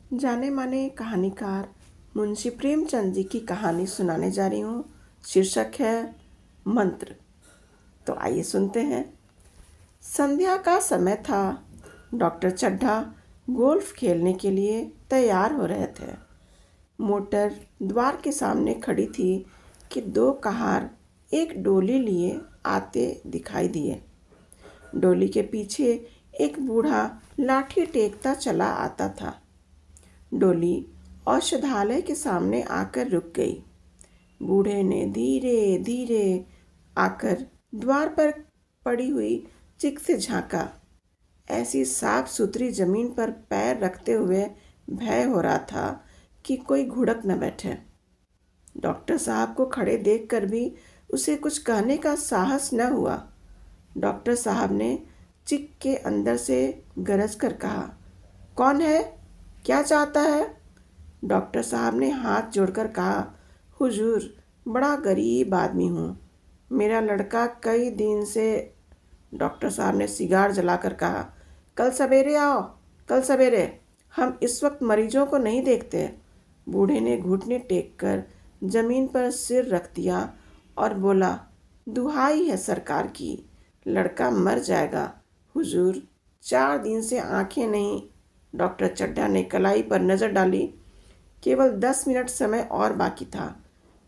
जाने माने कहानीकार मुंशी प्रेमचंद जी की कहानी सुनाने जा रही हूँ। शीर्षक है मंत्र। तो आइए सुनते हैं। संध्या का समय था। डॉक्टर चड्ढा गोल्फ खेलने के लिए तैयार हो रहे थे। मोटर द्वार के सामने खड़ी थी कि दो कहार एक डोली लिए आते दिखाई दिए। डोली के पीछे एक बूढ़ा लाठी टेकता चला आता था। डोली औषधालय के सामने आकर रुक गई। बूढ़े ने धीरे धीरे आकर द्वार पर पड़ी हुई चिक से झांका। ऐसी साफ सुथरी जमीन पर पैर रखते हुए भय हो रहा था कि कोई घुड़क न बैठे। डॉक्टर साहब को खड़े देखकर भी उसे कुछ कहने का साहस न हुआ। डॉक्टर साहब ने चिक के अंदर से गरज कर कहा, कौन है? क्या चाहता है? डॉक्टर साहब ने हाथ जोड़कर कहा, हुजूर, बड़ा गरीब आदमी हूँ। मेरा लड़का कई दिन से। डॉक्टर साहब ने सिगार जलाकर कहा, कल सवेरे आओ, कल सवेरे। हम इस वक्त मरीजों को नहीं देखते। बूढ़े ने घुटने टेक कर जमीन पर सिर रख दिया और बोला, दुहाई है सरकार की, लड़का मर जाएगा हुजूर। 4 दिन से आंखें नहीं। डॉक्टर चड्ढा ने कलाई पर नज़र डाली। केवल 10 मिनट समय और बाकी था।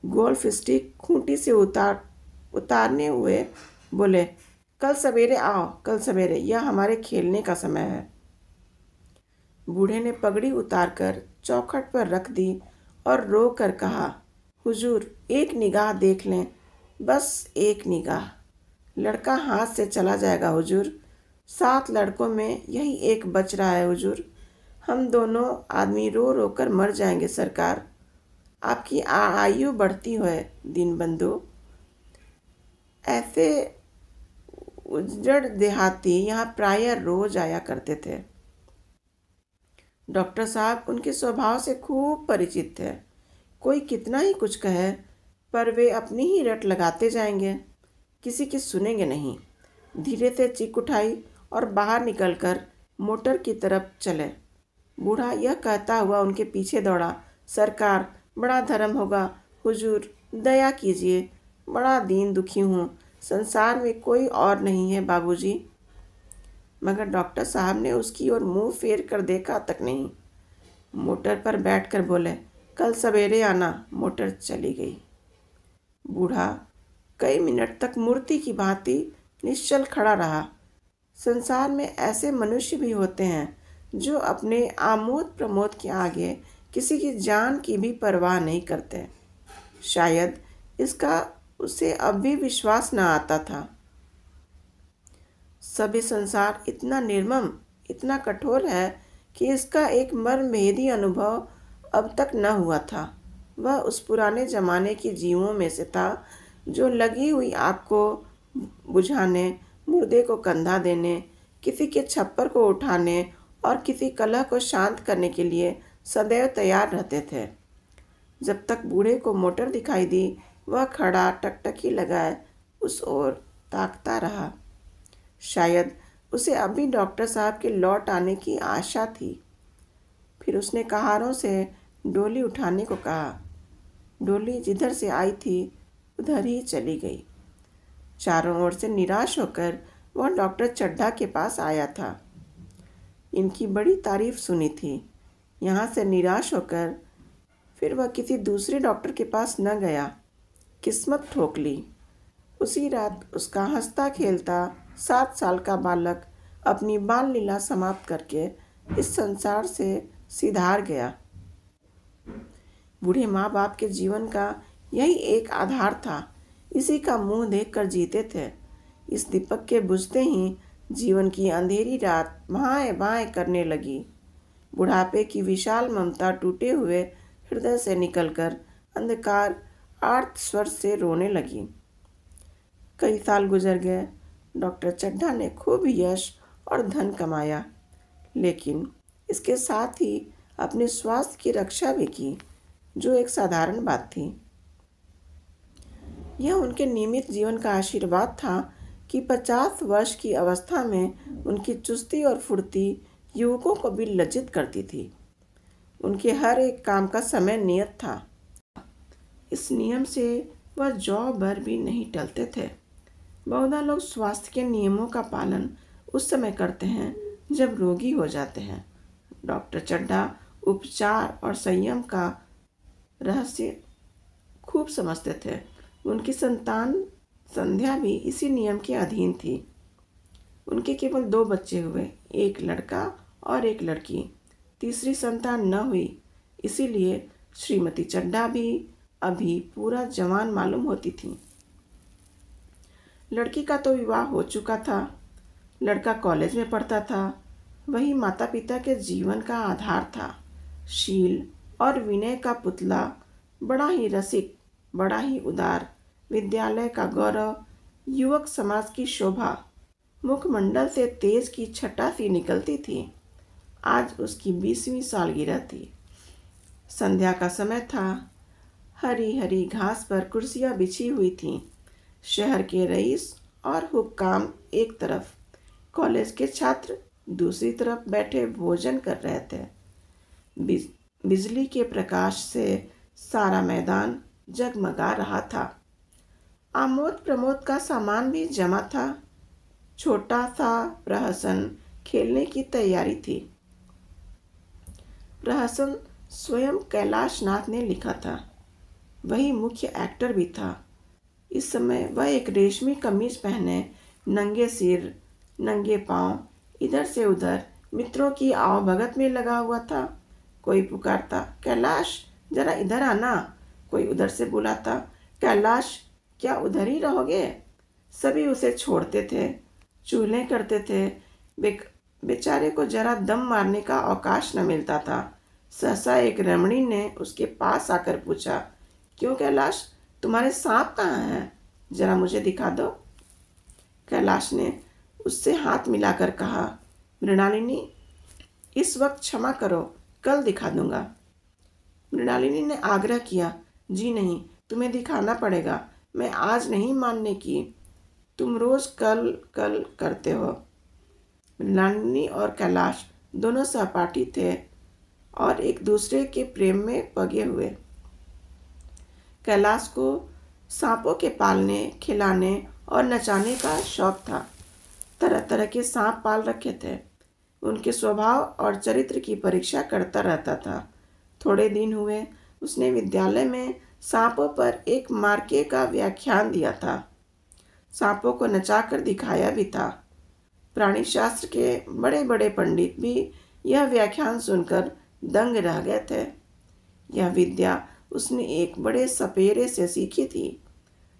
गोल्फ स्टिक खूंटी से उतारने हुए बोले, कल सवेरे आओ, कल सवेरे, यह हमारे खेलने का समय है। बूढ़े ने पगड़ी उतारकर चौखट पर रख दी और रो कर कहा, हुजूर, एक निगाह देख लें, बस एक निगाह। लड़का हाथ से चला जाएगा हुजूर। 7 लड़कों में यही एक बच रहा है हुजूर। हम दोनों आदमी रो रो कर मर जाएंगे सरकार। आपकी आयु बढ़ती है दिन बंधु। ऐसे उजड़ देहाती यहाँ प्रायः रोज आया करते थे। डॉक्टर साहब उनके स्वभाव से खूब परिचित थे। कोई कितना ही कुछ कहे, पर वे अपनी ही रट लगाते जाएंगे, किसी की सुनेंगे नहीं। धीरे से चिक उठाई और बाहर निकलकर मोटर की तरफ चले। बूढ़ा यह कहता हुआ उनके पीछे दौड़ा, सरकार, बड़ा धर्म होगा हुजूर, दया कीजिए, बड़ा दीन दुखी हूँ, संसार में कोई और नहीं है बाबूजी। मगर डॉक्टर साहब ने उसकी ओर मुंह फेर कर देखा तक नहीं। मोटर पर बैठकर बोले, कल सवेरे आना। मोटर चली गई। बूढ़ा कई मिनट तक मूर्ति की भांति निश्चल खड़ा रहा। संसार में ऐसे मनुष्य भी होते हैं जो अपने आमोद प्रमोद के आगे किसी की जान की भी परवाह नहीं करते। शायद इसका उसे अब भी विश्वास न आता था। सभी संसार इतना निर्मम, इतना कठोर है कि इसका एक मर्मभेदी अनुभव अब तक न हुआ था। वह उस पुराने जमाने के जीवों में से था जो लगी हुई आग को बुझाने, मुर्दे को कंधा देने, किसी के छप्पर को उठाने और किसी कलह को शांत करने के लिए सदैव तैयार रहते थे। जब तक बूढ़े को मोटर दिखाई दी, वह खड़ा टकटकी लगाए उस ओर ताकता रहा। शायद उसे अभी डॉक्टर साहब के लौट आने की आशा थी। फिर उसने कहारों से डोली उठाने को कहा। डोली जिधर से आई थी उधर ही चली गई। चारों ओर से निराश होकर वह डॉक्टर चड्ढा के पास आया था। इनकी बड़ी तारीफ सुनी थी। यहाँ से निराश होकर फिर वह किसी दूसरे डॉक्टर के पास न गया। किस्मत ठोक ली। उसी रात उसका हंसता खेलता 7 साल का बालक अपनी बाल लीला समाप्त करके इस संसार से सिधार गया। बूढ़े माँ बाप के जीवन का यही एक आधार था। इसी का मुंह देखकर जीते थे। इस दीपक के बुझते ही जीवन की अंधेरी रात बाएं बाएं करने लगी। बुढ़ापे की विशाल ममता टूटे हुए हृदय से निकलकर अंधकार आर्त स्वर से रोने लगी। कई साल गुजर गए। डॉक्टर चड्ढा ने खूब यश और धन कमाया, लेकिन इसके साथ ही अपने स्वास्थ्य की रक्षा भी की, जो एक साधारण बात थी। यह उनके नियमित जीवन का आशीर्वाद था कि 50 वर्ष की अवस्था में उनकी चुस्ती और फुर्ती युवकों को भी लज्जित करती थी। उनके हर एक काम का समय नियत था। इस नियम से वह जौ भर भी नहीं टलते थे। बहुधा लोग स्वास्थ्य के नियमों का पालन उस समय करते हैं जब रोगी हो जाते हैं। डॉक्टर चड्ढा उपचार और संयम का रहस्य खूब समझते थे। उनकी संतान संध्या भी इसी नियम के अधीन थी। उनके केवल 2 बच्चे हुए, एक लड़का और एक लड़की। तीसरी संतान न हुई, इसीलिए श्रीमती चड्ढा भी अभी पूरा जवान मालूम होती थी। लड़की का तो विवाह हो चुका था, लड़का कॉलेज में पढ़ता था। वही माता पिता के जीवन का आधार था। शील और विनय का पुतला, बड़ा ही रसिक, बड़ा ही उदार, विद्यालय का गौरव, युवक समाज की शोभा, मुखमंडल से तेज की छटा सी निकलती थी। आज उसकी 20वीं सालगिरह थी। संध्या का समय था। हरी हरी घास पर कुर्सियां बिछी हुई थीं। शहर के रईस और हुक्काम एक तरफ, कॉलेज के छात्र दूसरी तरफ बैठे भोजन कर रहे थे। बिजली के प्रकाश से सारा मैदान जगमगा रहा था। आमोद प्रमोद का सामान भी जमा था। छोटा सा प्रहसन खेलने की तैयारी थी। प्रहसन स्वयं कैलाश नाथ ने लिखा था। वही मुख्य एक्टर भी था। इस समय वह एक रेशमी कमीज पहने, नंगे सिर नंगे पांव इधर से उधर मित्रों की आवभगत में लगा हुआ था। कोई पुकारता, कैलाश जरा इधर आना। कोई उधर से बुलाता, कैलाश क्या उधर ही रहोगे। सभी उसे छोड़ते थे, चूल्हे करते थे। बेचारे को जरा दम मारने का अवकाश न मिलता था। सहसा एक रमणी ने उसके पास आकर पूछा, क्यों कैलाश, तुम्हारे सांप कहाँ हैं? जरा मुझे दिखा दो। कैलाश ने उससे हाथ मिलाकर कहा, मृणालिनी, इस वक्त क्षमा करो, कल दिखा दूंगा। मृणालिनी ने आग्रह किया, जी नहीं, तुम्हें दिखाना पड़ेगा। मैं आज नहीं मानने की। तुम रोज कल कल करते हो। मृणालिनी और कैलाश दोनों सहपाठी थे और एक दूसरे के प्रेम में पगे हुए। कैलाश को सांपों के पालने, खिलाने और नचाने का शौक था। तरह तरह के सांप पाल रखे थे। उनके स्वभाव और चरित्र की परीक्षा करता रहता था। थोड़े दिन हुए उसने विद्यालय में सांपों पर एक मार्के का व्याख्यान दिया था। सांपों को नचाकर दिखाया भी था। प्राणी शास्त्र के बड़े बड़े पंडित भी यह व्याख्यान सुनकर दंग रह गए थे। यह विद्या उसने एक बड़े सपेरे से सीखी थी।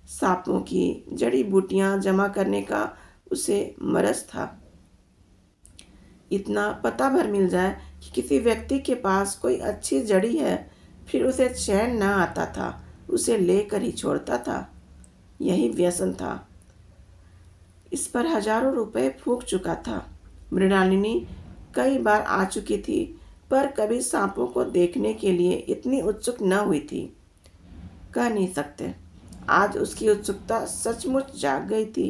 सांपों की जड़ी बूटियां जमा करने का उसे मरज था। इतना पता भर मिल जाए कि किसी व्यक्ति के पास कोई अच्छी जड़ी है, फिर उसे चैन न आता था, उसे लेकर ही छोड़ता था। यही व्यसन था। इस पर हजारों रुपए फूंक चुका था। मृणालिनी कई बार आ चुकी थी, पर कभी सांपों को देखने के लिए इतनी उत्सुक न हुई थी। कह नहीं सकते आज उसकी उत्सुकता सचमुच जाग गई थी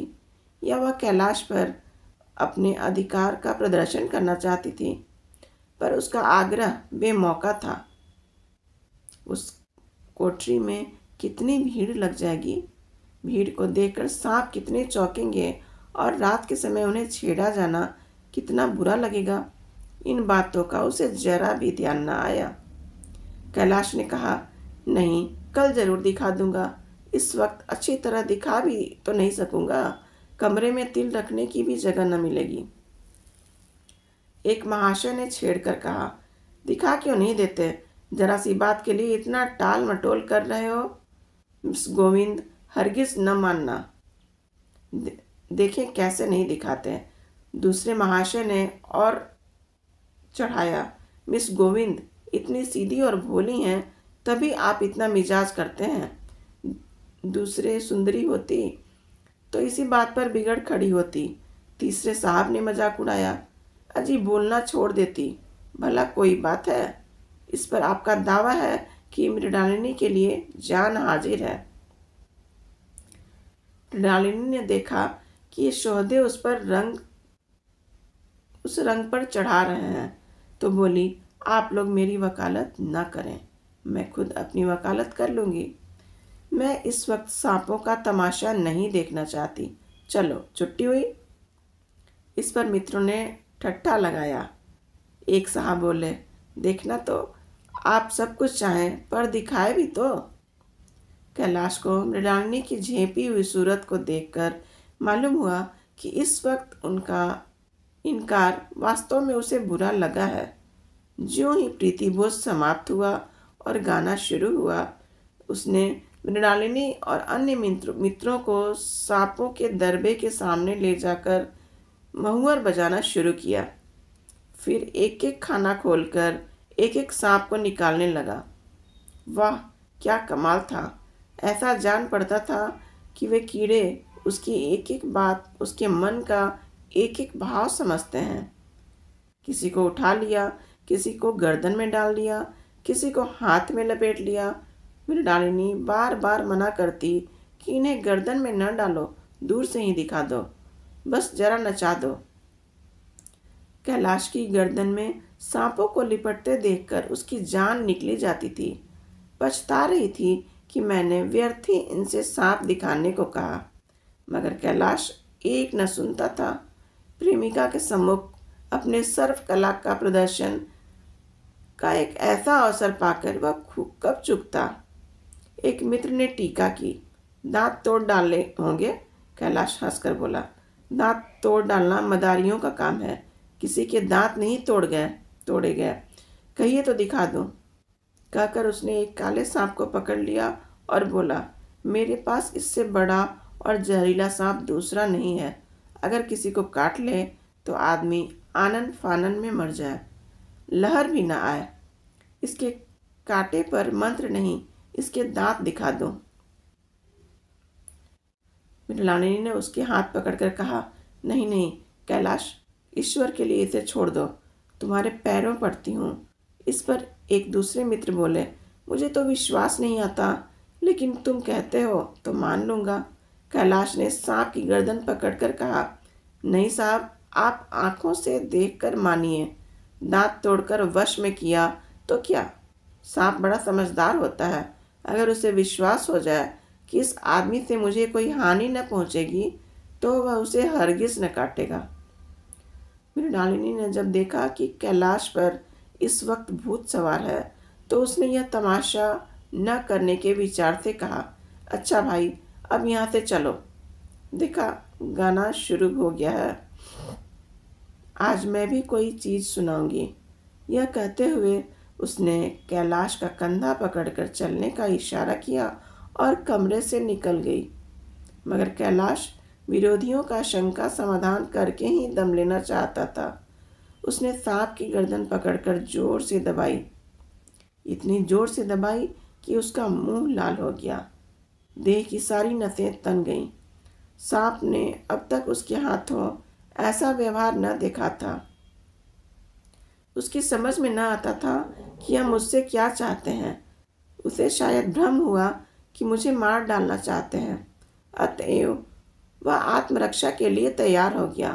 या वह कैलाश पर अपने अधिकार का प्रदर्शन करना चाहती थी, पर उसका आग्रह बेमौका था। उस कोठरी में कितनी भीड़ लग जाएगी। भीड़ को देखकर सांप कितने चौंकेंगे और रात के समय उन्हें छेड़ा जाना कितना बुरा लगेगा। इन बातों का उसे जरा भी ध्यान न आया। कैलाश ने कहा, नहीं, कल जरूर दिखा दूंगा। इस वक्त अच्छी तरह दिखा भी तो नहीं सकूंगा। कमरे में तिल रखने की भी जगह न मिलेगी। एक महाशय ने छेड़कर कहा, दिखा क्यों नहीं देते? जरा सी बात के लिए इतना टाल मटोल कर रहे हो। मिस गोविंद, हरगिज न मानना। देखें कैसे नहीं दिखाते। दूसरे महाशय ने और चढ़ाया, मिस गोविंद इतनी सीधी और भोली हैं, तभी आप इतना मिजाज करते हैं। दूसरे सुंदरी होती तो इसी बात पर बिगड़ खड़ी होती। तीसरे साहब ने मजाक उड़ाया, अजी बोलना छोड़ देती। भला कोई बात है? इस पर आपका दावा है कि मृणालिनी के लिए जान हाजिर है। मृणालिनी ने देखा कि ये शोहदे उस रंग पर चढ़ा रहे हैं, तो बोली, आप लोग मेरी वकालत न करें, मैं खुद अपनी वकालत कर लूँगी। मैं इस वक्त सांपों का तमाशा नहीं देखना चाहती। चलो, छुट्टी हुई। इस पर मित्रों ने ठट्ठा लगाया। एक साहब बोले, देखना तो आप सब कुछ चाहें, पर दिखाए भी तो। कैलाश को मृणालिनी की झेपी हुई सूरत को देखकर मालूम हुआ कि इस वक्त उनका इनकार वास्तव में उसे बुरा लगा है। ज्यों ही प्रीतिभोज समाप्त हुआ और गाना शुरू हुआ, उसने मृणालिनी और अन्य मित्रों को सांपों के दरबे के सामने ले जाकर महुअर बजाना शुरू किया। फिर एक एक खाना खोलकर एक एक सांप को निकालने लगा। वाह, क्या कमाल था! ऐसा जान पड़ता था कि वे कीड़े उसकी एक एक बात, उसके मन का एक एक भाव समझते हैं। किसी को उठा लिया, किसी को गर्दन में डाल लिया, किसी को हाथ में लपेट लिया। मृणालिनी बार बार मना करती कि इन्हें गर्दन में न डालो, दूर से ही दिखा दो, बस जरा नचा दो। कैलाश की गर्दन में सांपों को लिपटते देखकर उसकी जान निकली जाती थी। पछता रही थी कि मैंने व्यर्थ ही इनसे सांप दिखाने को कहा, मगर कैलाश एक न सुनता था। प्रेमिका के सम्मुख अपने सर्व कला का प्रदर्शन का एक ऐसा अवसर पाकर वह कब चूकता। एक मित्र ने टीका की, दांत तोड़ डाले होंगे। कैलाश हंसकर बोला, दांत तोड़ डालना मदारियों का काम है, किसी के दांत नहीं तोड़े गए। कहिए तो दिखा दूं। कहकर उसने एक काले सांप को पकड़ लिया और बोला, मेरे पास इससे बड़ा और जहरीला सांप दूसरा नहीं है। अगर किसी को काट ले तो आदमी आनन फानन में मर जाए, लहर भी ना आए। इसके कांटे पर मंत्र नहीं, इसके दांत दिखा दो। मृणालिनी ने उसके हाथ पकड़कर कहा, नहीं नहीं कैलाश, ईश्वर के लिए इसे छोड़ दो, तुम्हारे पैरों पड़ती हूँ। इस पर एक दूसरे मित्र बोले, मुझे तो विश्वास नहीं आता, लेकिन तुम कहते हो तो मान लूँगा। कैलाश ने सांप की गर्दन पकड़कर कहा, नहीं साहब, आप आंखों से देखकर मानिए। दांत तोड़कर वश में किया तो क्या? सांप बड़ा समझदार होता है। अगर उसे विश्वास हो जाए कि इस आदमी से मुझे कोई हानि न पहुँचेगी तो वह उसे हरगिज न काटेगा। मृणालिनी ने जब देखा कि कैलाश पर इस वक्त भूत सवार है तो उसने यह तमाशा न करने के विचार से कहा, अच्छा भाई, अब यहाँ से चलो। देखा, गाना शुरू हो गया है, आज मैं भी कोई चीज़ सुनाऊंगी। यह कहते हुए उसने कैलाश का कंधा पकड़कर चलने का इशारा किया और कमरे से निकल गई। मगर कैलाश विरोधियों का शंका समाधान करके ही दम लेना चाहता था। उसने सांप की गर्दन पकड़कर जोर से दबाई, इतनी जोर से दबाई कि उसका मुंह लाल हो गया। देह की सारी नसें तन गईं। सांप ने अब तक उसके हाथों ऐसा व्यवहार न देखा था। उसकी समझ में न आता था कि यह मुझसे क्या चाहते हैं। उसे शायद भ्रम हुआ कि मुझे मार डालना चाहते हैं। अतएव वह आत्मरक्षा के लिए तैयार हो गया।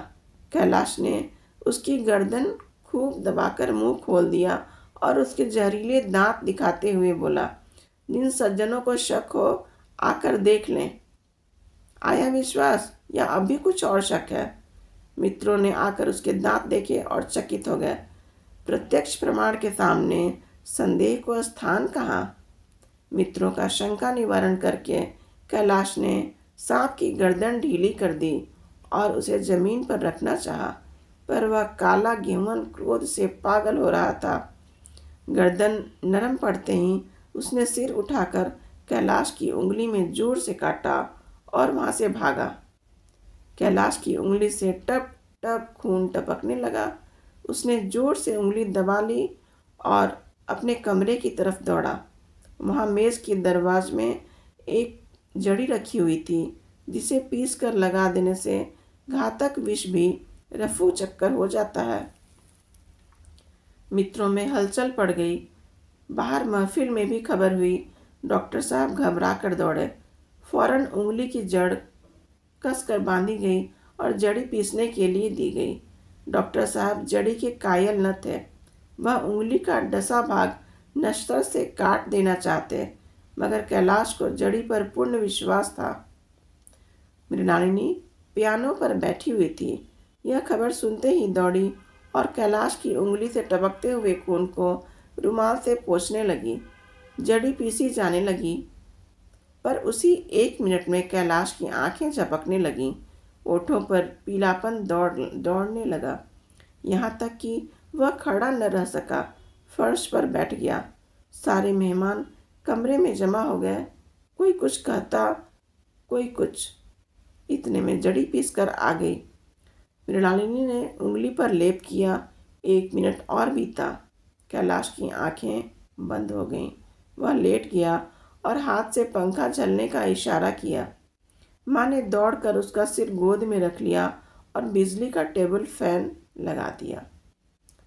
कैलाश ने उसकी गर्दन खूब दबाकर मुंह खोल दिया और उसके जहरीले दांत दिखाते हुए बोला, जिन सज्जनों को शक हो आकर देख लें। आया विश्वास या अभी कुछ और शक है? मित्रों ने आकर उसके दांत देखे और चकित हो गए। प्रत्यक्ष प्रमाण के सामने संदेह को स्थान कहाँ? मित्रों का शंका निवारण करके कैलाश ने सांप की गर्दन ढीली कर दी और उसे जमीन पर रखना चाहा, पर वह काला गेहूं क्रोध से पागल हो रहा था। गर्दन नरम पड़ते ही उसने सिर उठाकर कैलाश की उंगली में जोर से काटा और वहां से भागा। कैलाश की उंगली से टप टप खून टपकने लगा। उसने जोर से उंगली दबा ली और अपने कमरे की तरफ दौड़ा। वहाँ मेज़ के दरवाज में एक जड़ी रखी हुई थी, जिसे पीस कर लगा देने से घातक विष भी रफू चक्कर हो जाता है। मित्रों में हलचल पड़ गई। बाहर महफिल में भी खबर हुई। डॉक्टर साहब घबरा कर दौड़े। फौरन उंगली की जड़ कसकर बांधी गई और जड़ी पीसने के लिए दी गई। डॉक्टर साहब जड़ी के कायल न थे। वह उंगली का डसा भाग नश्तर से काट देना चाहते, मगर कैलाश को जड़ी पर पूर्ण विश्वास था। मृणालिनी पियानो पर बैठी हुई थी। यह खबर सुनते ही दौड़ी और कैलाश की उंगली से टपकते हुए खून को रुमाल से पोंछने लगी। जड़ी पीसी जाने लगी, पर उसी 1 मिनट में कैलाश की आंखें झपकने लगीं। ओठों पर पीलापन दौड़ने लगा, यहाँ तक कि वह खड़ा न रह सका, फर्श पर बैठ गया। सारे मेहमान कमरे में जमा हो गए। कोई कुछ कहता, कोई कुछ। इतने में जड़ी पीसकर आ गई। मृणालिनी ने उंगली पर लेप किया। 1 मिनट और बीता। कैलाश की आंखें बंद हो गईं। वह लेट गया और हाथ से पंखा चलने का इशारा किया। माँ ने दौड़कर उसका सिर गोद में रख लिया और बिजली का टेबल फैन लगा दिया।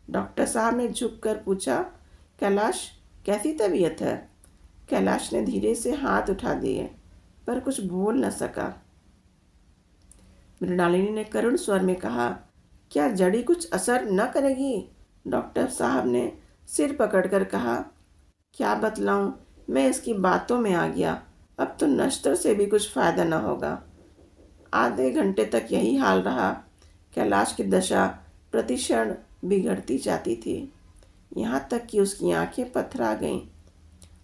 डॉक्टर साहब ने झुककर पूछा, कैलाश कैसी तबीयत है? कैलाश ने धीरे से हाथ उठा दिए, पर कुछ बोल न सका। मृणालिनी ने करुण स्वर में कहा, क्या जड़ी कुछ असर न करेगी? डॉक्टर साहब ने सिर पकड़कर कहा, क्या बतलाऊं, मैं इसकी बातों में आ गया। अब तो नश्तर से भी कुछ फायदा न होगा। आधे घंटे तक यही हाल रहा। कैलाश की दशा प्रतिक्षण बिगड़ती जाती थी, यहाँ तक कि उसकी आंखें पथरा गईं।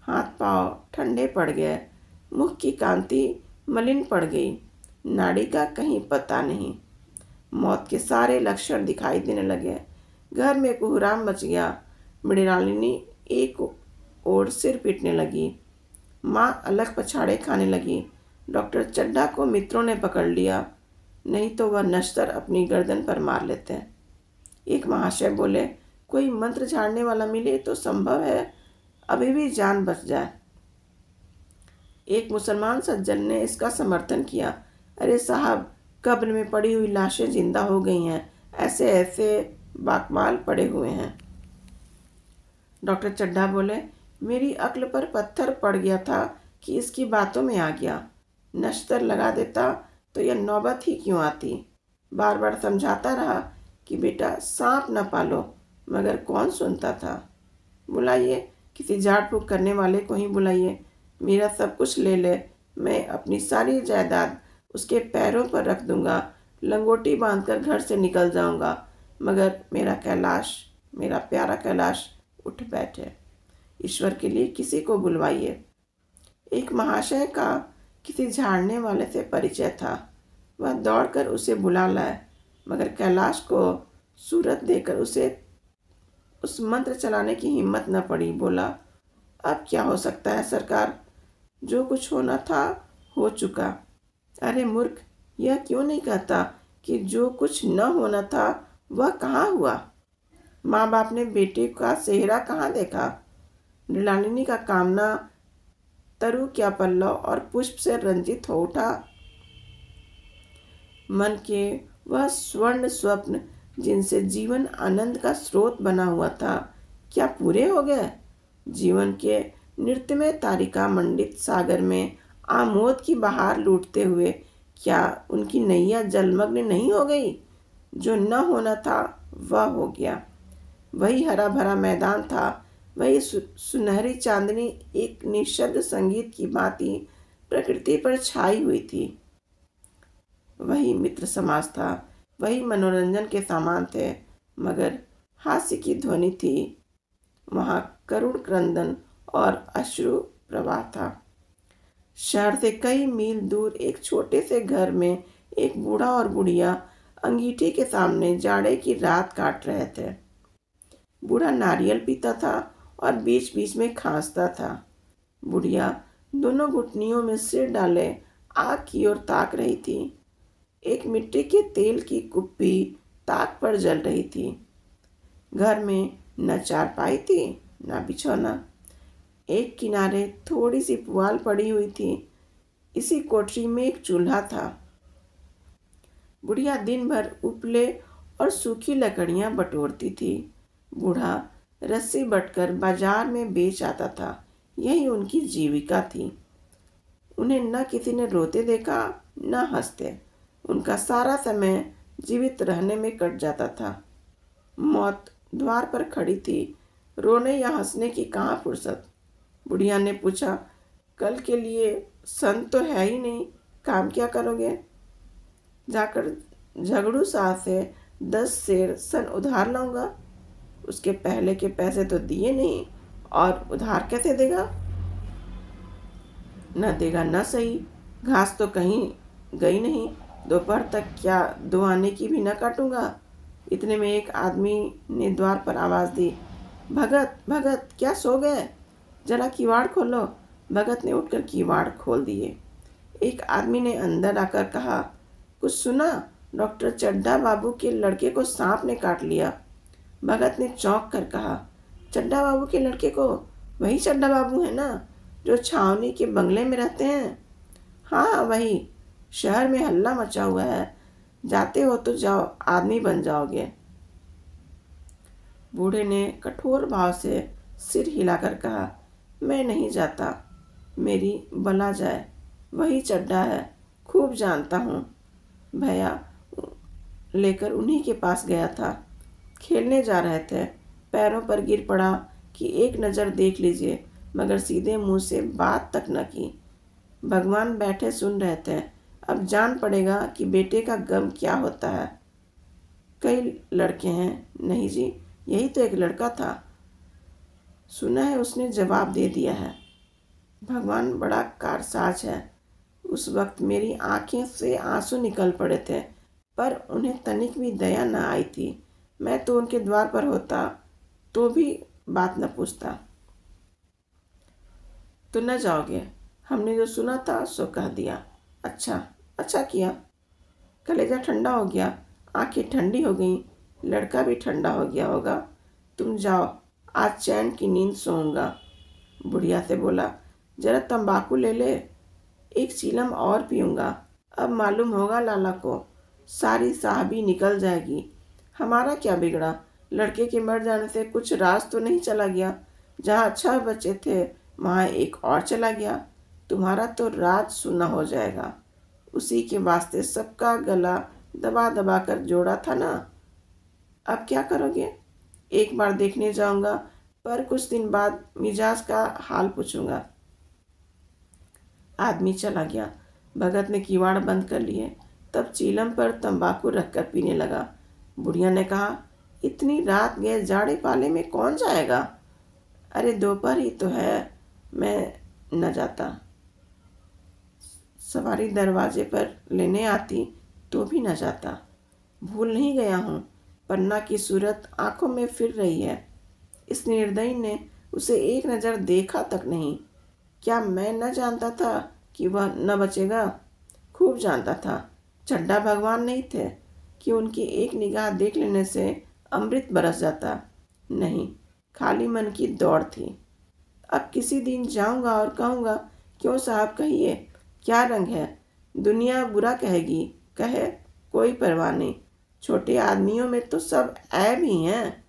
हाथ पांव ठंडे पड़ गए, मुख की कांति मलिन पड़ गई, नाड़ी का कहीं पता नहीं। मौत के सारे लक्षण दिखाई देने लगे। घर में कोहराम मच गया। मृणालिनी एक ओर सिर पीटने लगी। माँ अलग पछाड़े खाने लगी। डॉक्टर चड्ढा को मित्रों ने पकड़ लिया, नहीं तो वह नश्तर अपनी गर्दन पर मार लेते। एक महाशय बोले, कोई मंत्र झाड़ने वाला मिले तो संभव है अभी भी जान बच जाए। एक मुसलमान सज्जन ने इसका समर्थन किया, अरे साहब, कब्र में पड़ी हुई लाशें जिंदा हो गई हैं, ऐसे ऐसे बाकमाल पड़े हुए हैं। डॉक्टर चड्ढा बोले, मेरी अक्ल पर पत्थर पड़ गया था कि इसकी बातों में आ गया। नश्तर लगा देता तो यह नौबत ही क्यों आती। बार बार समझाता रहा कि बेटा सांप न पालो, मगर कौन सुनता था। बुलाइए, किसी झाड़ फूक करने वाले को ही बुलाइए। मेरा सब कुछ ले ले, मैं अपनी सारी जायदाद उसके पैरों पर रख दूंगा, लंगोटी बांधकर घर से निकल जाऊंगा, मगर मेरा कैलाश, मेरा प्यारा कैलाश उठ बैठे। ईश्वर के लिए किसी को बुलवाइए। एक महाशय का किसी झाड़ने वाले से परिचय था। वह दौड़कर उसे बुला लाए, मगर कैलाश को सूरत देकर उसे उस मंत्र चलाने की हिम्मत न पड़ी। बोला, अब क्या हो सकता है सरकार, जो कुछ होना था हो चुका। अरे मूर्ख, यह क्यों नहीं कहता कि जो कुछ न होना था वह कहाँ हुआ? माँ बाप ने बेटे का सेहरा कहाँ देखा? मृणालिनी का कामना तरु क्या पल्लव और पुष्प से रंजित हो उठा। मन के वह स्वर्ण स्वप्न जिनसे जीवन आनंद का स्रोत बना हुआ था, क्या पूरे हो गए? जीवन के नृत्यमय तारिका मंडित सागर में आमोद की बहार लूटते हुए क्या उनकी नैया जलमग्न नहीं हो गई? जो न होना था वह हो गया। वही हरा भरा मैदान था, वही सुनहरी चांदनी एक निशब्द संगीत की भांति प्रकृति पर छाई हुई थी। वही मित्र समाज था, वही मनोरंजन के सामान थे, मगर हास्य की ध्वनि थी। वहाँ करुण क्रंदन और अश्रु प्रवाह था। शहर से कई मील दूर एक छोटे से घर में एक बूढ़ा और बुढ़िया अंगीठी के सामने जाड़े की रात काट रहे थे। बूढ़ा नारियल पीता था और बीच बीच में खांसता था। बुढ़िया दोनों घुटनियों में सिर डाले आग की ओर ताक रही थी। एक मिट्टी के तेल की कुप्पी ताक पर जल रही थी। घर में न चारपाई थी न बिछौना। एक किनारे थोड़ी सी पुआल पड़ी हुई थी। इसी कोठरी में एक चूल्हा था। बुढ़िया दिन भर उपले और सूखी लकड़ियां बटोरती थी। बूढ़ा रस्सी बटकर बाजार में बेच आता था। यही उनकी जीविका थी। उन्हें न किसी ने रोते देखा न हंसते। उनका सारा समय जीवित रहने में कट जाता था। मौत द्वार पर खड़ी थी, रोने या हंसने की कहाँ फुर्सत। बुढ़िया ने पूछा, कल के लिए सन तो है ही नहीं, काम क्या करोगे? जाकर झगड़ू शाह से 10 सेर सन उधार लाऊंगा। उसके पहले के पैसे तो दिए नहीं और उधार कैसे देगा? न देगा न सही, घास तो कहीं गई नहीं, दोपहर तक क्या 2 आने की भी न काटूंगा। इतने में एक आदमी ने द्वार पर आवाज़ दी, भगत भगत क्या सो गए? जरा किवाड़ खोलो। भगत ने उठकर किवाड़ खोल दिए। एक आदमी ने अंदर आकर कहा, कुछ सुना? डॉक्टर चड्ढा बाबू के लड़के को सांप ने काट लिया। भगत ने चौंक कर कहा, चड्ढा बाबू के लड़के को? वही चड्ढा बाबू है ना, जो छावनी के बंगले में रहते हैं? हाँ वही। शहर में हल्ला मचा हुआ है, जाते हो तो जाओ, आदमी बन जाओगे। बूढ़े ने कठोर भाव से सिर हिलाकर कहा, मैं नहीं जाता, मेरी बला जाए, वही चड्ढा है, खूब जानता हूँ। भैया लेकर उन्हीं के पास गया था। खेलने जा रहे थे, पैरों पर गिर पड़ा कि एक नज़र देख लीजिए, मगर सीधे मुंह से बात तक न की। भगवान बैठे सुन रहे थे। अब जान पड़ेगा कि बेटे का गम क्या होता है। कई लड़के हैं? नहीं जी, यही तो एक लड़का था। सुना है उसने जवाब दे दिया है। भगवान बड़ा कारसाज है। उस वक्त मेरी आंखें से आंसू निकल पड़े थे, पर उन्हें तनिक भी दया न आई थी। मैं तो उनके द्वार पर होता तो भी बात न पूछता। तो न जाओगे? हमने जो सुना था सो कह दिया। अच्छा अच्छा किया। कलेजा ठंडा हो गया, आंखें ठंडी हो गईं, लड़का भी ठंडा हो गया होगा। तुम जाओ, आज चैन की नींद सोऊंगा। बुढ़िया से बोला, जरा तंबाकू ले ले, एक चीलम और पीऊँगा। अब मालूम होगा लाला को, सारी साहबी निकल जाएगी। हमारा क्या बिगड़ा? लड़के के मर जाने से कुछ राज तो नहीं चला गया। जहाँ अच्छा बच्चे थे वहाँ एक और चला गया। तुम्हारा तो राज सुना हो जाएगा। उसी के वास्ते सबका गला दबा दबा कर जोड़ा था ना। अब क्या करोगे? एक बार देखने जाऊंगा, पर कुछ दिन बाद मिजाज का हाल पूछूंगा। आदमी चला गया। भगत ने किवाड़ बंद कर लिए, तब चीलम पर तंबाकू रखकर पीने लगा। बुढ़िया ने कहा, इतनी रात गए जाड़े पाले में कौन जाएगा? अरे दोपहर ही तो है, मैं न जाता। सवारी दरवाजे पर लेने आती तो भी न जाता। भूल नहीं गया हूँ, पन्ना की सूरत आंखों में फिर रही है। इस निर्दयी ने उसे एक नज़र देखा तक नहीं। क्या मैं न जानता था कि वह न बचेगा? खूब जानता था। चड्ढा भगवान नहीं थे कि उनकी एक निगाह देख लेने से अमृत बरस जाता। नहीं, खाली मन की दौड़ थी। अब किसी दिन जाऊंगा और कहूँगा, क्यों साहब कहिए, क्या रंग है? दुनिया बुरा कहेगी, कहे, कोई परवाह नहीं। छोटे आदमियों में तो सब ऐब ही हैं,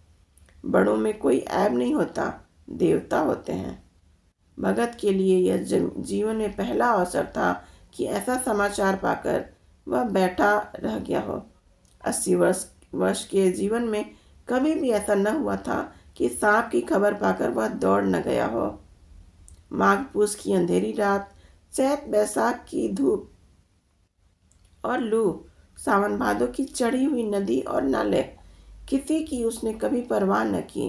बड़ों में कोई ऐब नहीं होता, देवता होते हैं। भगत के लिए यह जीवन में पहला अवसर था कि ऐसा समाचार पाकर वह बैठा रह गया हो। 80 वर्ष के जीवन में कभी भी ऐसा न हुआ था कि सांप की खबर पाकर वह दौड़ न गया हो। माघ पूस की अंधेरी रात, चैत बैसाख की धूप और लू, सावन भादों की चढ़ी हुई नदी और नाले, किसी की उसने कभी परवाह न की।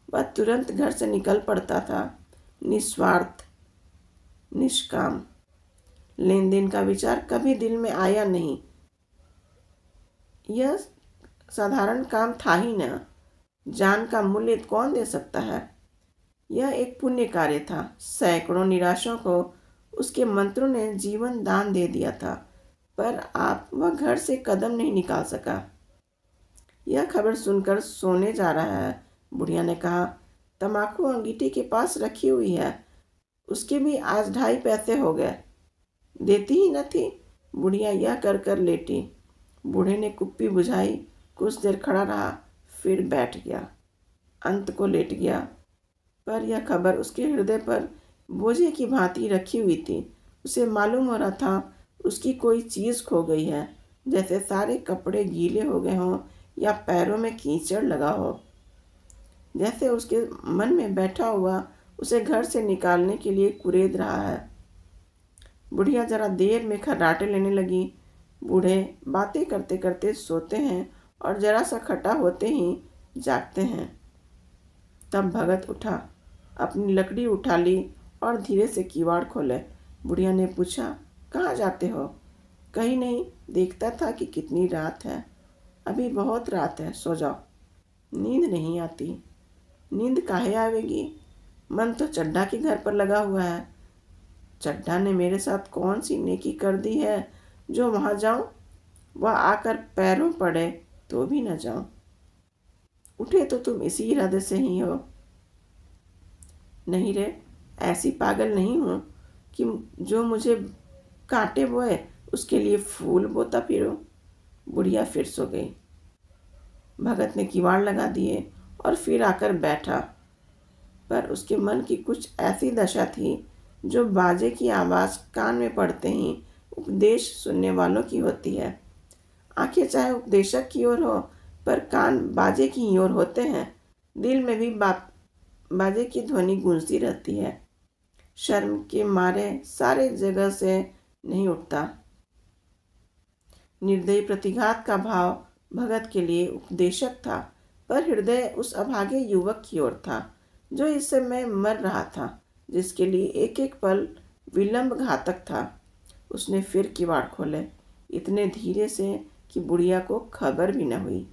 वह तुरंत घर से निकल पड़ता था, निस्वार्थ, निष्काम। लेन देन का विचार कभी दिल में आया नहीं। यह साधारण काम था ही न। जान का मूल्य कौन दे सकता है? यह एक पुण्य कार्य था। सैकड़ों निराशों को उसके मंत्रों ने जीवन दान दे दिया था, पर आप वह घर से कदम नहीं निकाल सका। यह खबर सुनकर सोने जा रहा है। बुढ़िया ने कहा, तम्बाकू अंगीठी के पास रखी हुई है, उसके भी आज 2.5 पैसे हो गए। देती ही न थी। बुढ़िया यह कर कर लेटी। बूढ़े ने कुप्पी बुझाई, कुछ देर खड़ा रहा, फिर बैठ गया, अंत को लेट गया। पर यह खबर उसके हृदय पर बोझे की भांति रखी हुई थी। उसे मालूम हो रहा था उसकी कोई चीज़ खो गई है, जैसे सारे कपड़े गीले हो गए हों या पैरों में कीचड़ लगा हो। जैसे उसके मन में बैठा हुआ उसे घर से निकालने के लिए कुरेद रहा है। बुढ़िया जरा देर में खर्राटे लेने लगी। बूढ़े बातें करते करते सोते हैं और जरा सा खटा होते ही जागते हैं। तब भगत उठा, अपनी लकड़ी उठा ली और धीरे से किवाड़ खोले। बुढ़िया ने पूछा, कहाँ जाते हो? कहीं नहीं, देखता था कि कितनी रात है। अभी बहुत रात है, सो जाओ। नींद नहीं आती। नींद काहे आवेगी? मन तो चड्ढा के घर पर लगा हुआ है। चड्ढा ने मेरे साथ कौन सी नेकी कर दी है जो वहां जाऊं? वह आकर पैरों पड़े तो भी न जाऊं। उठे तो तुम इसी इरादे से ही हो। नहीं रे, ऐसी पागल नहीं हूं कि जो मुझे कांटे बोए उसके लिए फूल बोता फिरूं। बुढ़िया फिर सो गई। भगत ने किवाड़ लगा दिए और फिर आकर बैठा, पर उसके मन की कुछ ऐसी दशा थी जो बाजे की आवाज़ कान में पड़ते ही उपदेश सुनने वालों की होती है। आंखें चाहे उपदेशक की ओर हो, पर कान बाजे की ओर होते हैं। दिल में भी बाजे की ध्वनि गूंजती रहती है। शर्म के मारे सारे जगह से नहीं उठता। निर्दयी प्रतिघात का भाव भगत के लिए उपदेशक था, पर हृदय उस अभागे युवक की ओर था जो इस समय मर रहा था, जिसके लिए एक एक पल विलंब घातक था। उसने फिर किवाड़ खोले, इतने धीरे से कि बुढ़िया को खबर भी न हुई।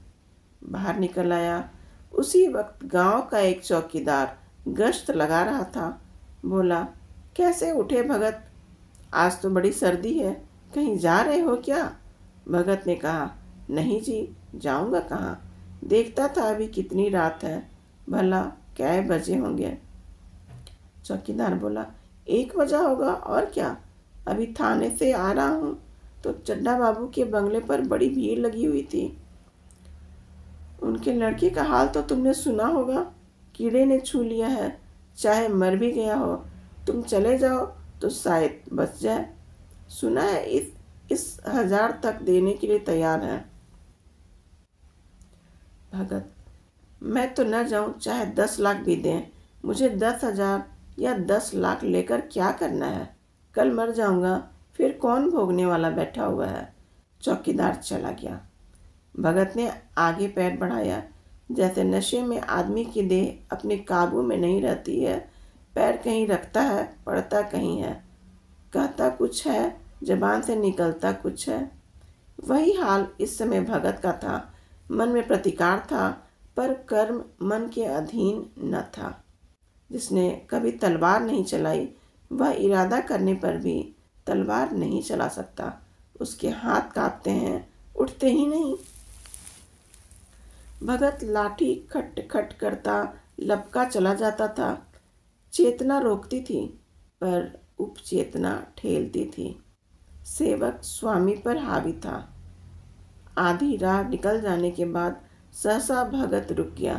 बाहर निकल आया। उसी वक्त गांव का एक चौकीदार गश्त लगा रहा था। बोला, कैसे उठे भगत? आज तो बड़ी सर्दी है, कहीं जा रहे हो क्या? भगत ने कहा, नहीं जी, जाऊंगा कहाँ? देखता था अभी कितनी रात है, भला कै बजे होंगे? चौकीदार बोला, 1 बजा होगा और क्या। अभी थाने से आ रहा हूँ तो चड्ढा बाबू के बंगले पर बड़ी भीड़ लगी हुई थी। उनके लड़के का हाल तो तुमने सुना होगा, कीड़े ने छू लिया है, चाहे मर भी गया हो। तुम चले जाओ तो शायद बच जाए। सुना है इस 1000 तक देने के लिए तैयार है। भगत, मैं तो न जाऊं, चाहे 10 लाख भी दें। मुझे 10,000 या 10 लाख लेकर क्या करना है? कल मर जाऊंगा, फिर कौन भोगने वाला बैठा हुआ है? चौकीदार चला गया। भगत ने आगे पैर बढ़ाया। जैसे नशे में आदमी की देह अपने काबू में नहीं रहती है, पैर कहीं रखता है, पड़ता कहीं है, कहता कुछ है, जबान से निकलता कुछ है। वही हाल इस समय भगत का था। मन में प्रतिकार था, पर कर्म मन के अधीन न था। जिसने कभी तलवार नहीं चलाई, वह इरादा करने पर भी तलवार नहीं चला सकता। उसके हाथ कांपते हैं, उठते ही नहीं। भगत लाठी खट खट करता लपका चला जाता था। चेतना रोकती थी, पर उपचेतना ठेलती थी। सेवक स्वामी पर हावी था। आधी राह निकल जाने के बाद सहसा भगत रुक गया।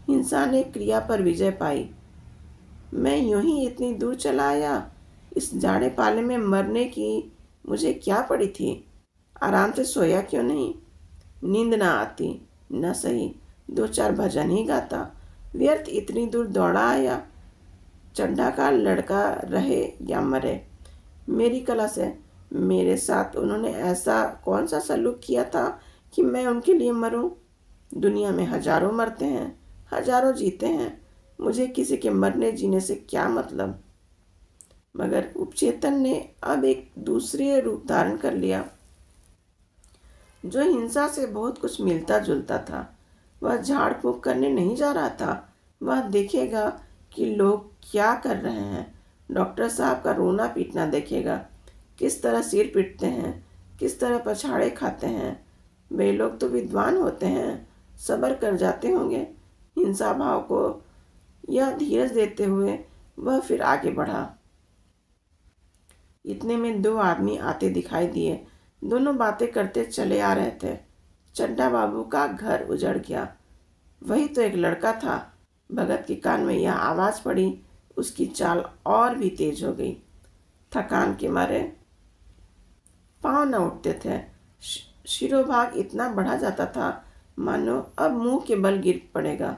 हिंसा ने क्रिया पर विजय पाई। मैं यूं ही इतनी दूर चला आया। इस जाड़े पाले में मरने की मुझे क्या पड़ी थी? आराम से सोया क्यों नहीं? नींद ना आती, न सही 2-4 भजन ही गाता। व्यर्थ इतनी दूर दौड़ा आया। चड्ढा का लड़का रहे या मरे, मेरी कला से मेरे साथ उन्होंने ऐसा कौन सा सलूक किया था कि मैं उनके लिए मरूं? दुनिया में हजारों मरते हैं, हजारों जीते हैं। मुझे किसी के मरने जीने से क्या मतलब? मगर उपचेतन ने अब एक दूसरे रूप धारण कर लिया, जो हिंसा से बहुत कुछ मिलता जुलता था। वह झाड़ फूंक करने नहीं जा रहा था। वह देखेगा कि लोग क्या कर रहे हैं। डॉक्टर साहब का रोना पीटना देखेगा, किस तरह सिर पीटते हैं, किस तरह पछाड़े खाते हैं। वे लोग तो विद्वान होते हैं, सब्र कर जाते होंगे। हिंसा भाव को यह धीरज देते हुए वह फिर आगे बढ़ा। इतने में 2 आदमी आते दिखाई दिए। दोनों बातें करते चले आ रहे थे। चड्ढा बाबू का घर उजड़ गया। वही तो एक लड़का था। भगत के कान में यह आवाज़ पड़ी। उसकी चाल और भी तेज हो गई। थकान के मारे पांव न उठते थे। शिरोभाग इतना बढ़ा जाता था मानो अब मुंह के बल गिर पड़ेगा।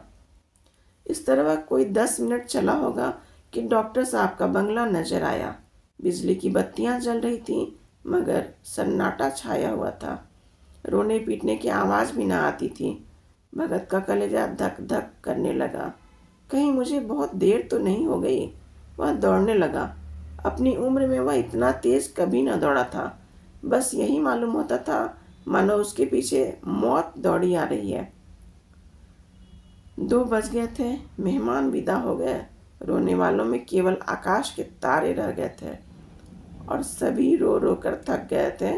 इस तरह कोई 10 मिनट चला होगा कि डॉक्टर साहब का बंगला नजर आया। बिजली की बत्तियां जल रही थीं, मगर सन्नाटा छाया हुआ था। रोने पीटने की आवाज़ भी ना आती थी। भगत का कलेजा धक धक करने लगा। कहीं मुझे बहुत देर तो नहीं हो गई। वह दौड़ने लगा। अपनी उम्र में वह इतना तेज कभी न दौड़ा था। बस यही मालूम होता था मानो उसके पीछे मौत दौड़ी आ रही है। 2 बज गए थे। मेहमान विदा हो गए। रोने वालों में केवल आकाश के तारे रह गए थे और सभी रो रो कर थक गए थे।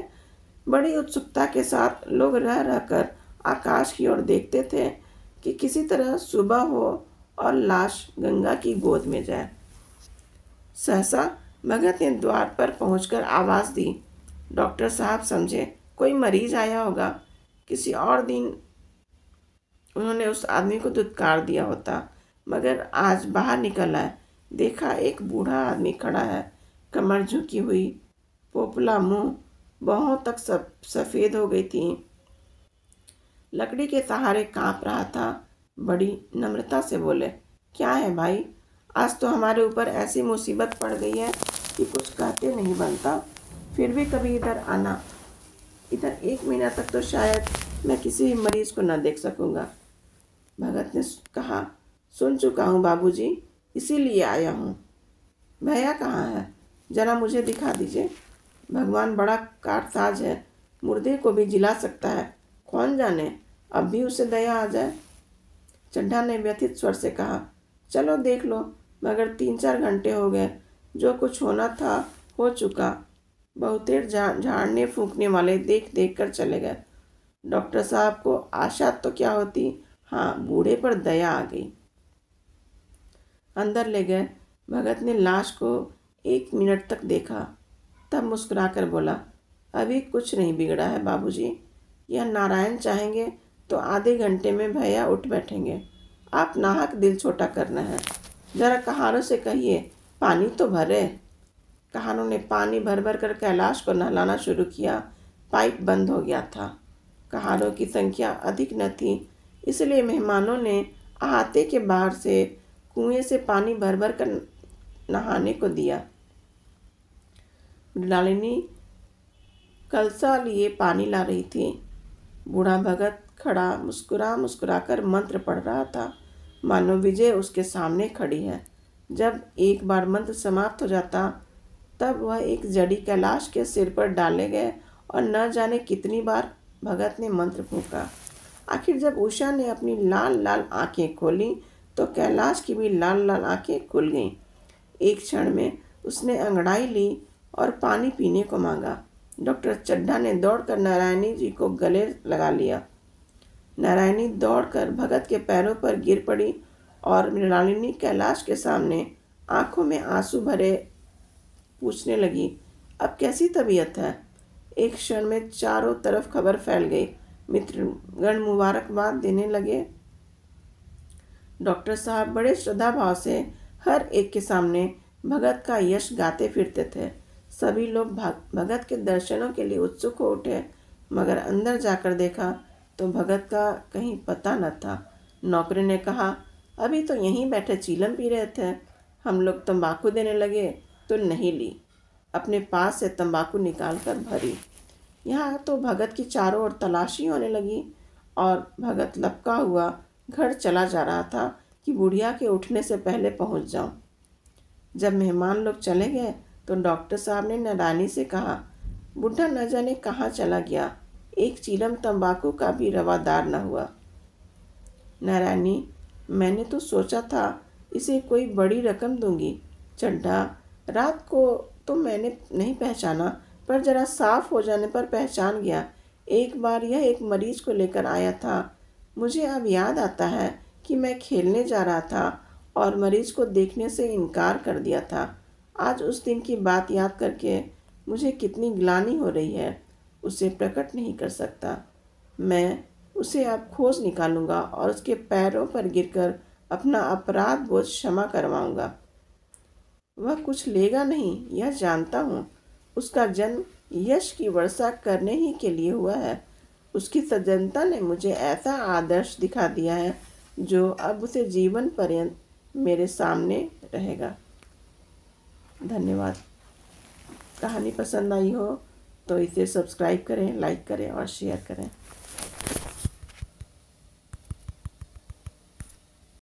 बड़ी उत्सुकता के साथ लोग रह रह कर आकाश की ओर देखते थे कि किसी तरह सुबह हो और लाश गंगा की गोद में जाए। सहसा भगत ने द्वार पर पहुंचकर आवाज़ दी। डॉक्टर साहब समझे कोई मरीज आया होगा। किसी और दिन उन्होंने उस आदमी को धुतकार दिया होता, मगर आज बाहर निकल आए, देखा एक बूढ़ा आदमी खड़ा है, कमर झुकी हुई, पोपला मुंह, बाहों तक सब सफ़ेद हो गई थी, लकड़ी के सहारे कांप रहा था। बड़ी नम्रता से बोले, क्या है भाई, आज तो हमारे ऊपर ऐसी मुसीबत पड़ गई है कि कुछ कहते नहीं बनता। फिर भी कभी इधर आना। इधर 1 महीना तक तो शायद मैं किसी मरीज को न देख सकूंगा। भगत ने कहा, सुन चुका हूँ बाबूजी, इसीलिए आया हूँ। भैया कहाँ है? जरा मुझे दिखा दीजिए। भगवान बड़ा कारसाज है, मुर्दे को भी जिला सकता है। कौन जाने अब भी उसे दया आ जाए। चड्ढा ने व्यथित स्वर से कहा, चलो देख लो, मगर 3-4 घंटे हो गए। जो कुछ होना था हो चुका। बहुतेर झाड़ने फूंकने वाले देख देख कर चले गए। डॉक्टर साहब को आशा तो क्या होती, हाँ, बूढ़े पर दया आ गई। अंदर ले गए। भगत ने लाश को 1 मिनट तक देखा, तब मुस्कुराकर बोला, अभी कुछ नहीं बिगड़ा है बाबूजी। यह नारायण चाहेंगे तो आधे घंटे में भैया उठ बैठेंगे। आप नाहक दिल छोटा करना है। जरा कहारों से कहिए पानी तो भरे। कहानों ने पानी भर भर कर कैलाश को नहलाना शुरू किया। पाइप बंद हो गया था। कहारों की संख्या अधिक न थी, इसलिए मेहमानों ने अहाते के बाहर से कुएं से पानी भर भर कर नहाने को दिया। मृणालिनी कलसा लिए पानी ला रही थी। बूढ़ा भगत खड़ा मुस्कुरा मुस्कुरा कर मंत्र पढ़ रहा था, मानो विजय उसके सामने खड़ी है। जब एक बार मंत्र समाप्त हो जाता, तब वह एक जड़ी कैलाश के सिर पर डाले गए और न जाने कितनी बार भगत ने मंत्र फूंका। आखिर जब उषा ने अपनी लाल लाल आंखें खोली तो कैलाश की भी लाल लाल आंखें खुल गईं। एक क्षण में उसने अंगड़ाई ली और पानी पीने को मांगा। डॉक्टर चड्ढा ने दौड़कर नारायणी जी को गले लगा लिया। नारायणी दौड़कर भगत के पैरों पर गिर पड़ी और मृणालिनी कैलाश के सामने आंखों में आंसू भरे पूछने लगी, अब कैसी तबीयत है? एक क्षण में चारों तरफ खबर फैल गई। मित्रगण मुबारकबाद देने लगे। डॉक्टर साहब बड़े श्रद्धा भाव से हर एक के सामने भगत का यश गाते फिरते थे। सभी लोग भगत के दर्शनों के लिए उत्सुक हो उठे, मगर अंदर जाकर देखा तो भगत का कहीं पता न था। नौकरी ने कहा, अभी तो यहीं बैठे चीलम पी रहे थे। हम लोग तंबाकू देने लगे तो नहीं ली, अपने पास से तंबाकू निकाल कर भरी। यहाँ तो भगत की चारों ओर तलाशी होने लगी और भगत लपका हुआ घर चला जा रहा था कि बुढ़िया के उठने से पहले पहुँच जाऊँ। जब मेहमान लोग चले गए तो डॉक्टर साहब ने नारायणी से कहा, बुढ़ा न जाने कहाँ चला गया, एक चीलम तंबाकू का भी रवादार न हुआ। नारायणी, मैंने तो सोचा था इसे कोई बड़ी रकम दूंगी। चड्ढा, रात को तो मैंने नहीं पहचाना, पर जरा साफ हो जाने पर पहचान गया। एक बार यह एक मरीज को लेकर आया था। मुझे अब याद आता है कि मैं खेलने जा रहा था और मरीज को देखने से इनकार कर दिया था। आज उस दिन की बात याद करके मुझे कितनी ग्लानि हो रही है, उसे प्रकट नहीं कर सकता। मैं उसे अब खोज निकालूंगा और उसके पैरों पर गिरकर अपना अपराध बोझ क्षमा करवाऊंगा। वह कुछ लेगा नहीं, यह जानता हूँ। उसका जन्म यश की वर्षा करने ही के लिए हुआ है। उसकी सज्जनता ने मुझे ऐसा आदर्श दिखा दिया है जो अब से जीवन पर्यंत मेरे सामने रहेगा। धन्यवाद। कहानी पसंद आई हो तो इसे सब्सक्राइब करें, लाइक करें और शेयर करें।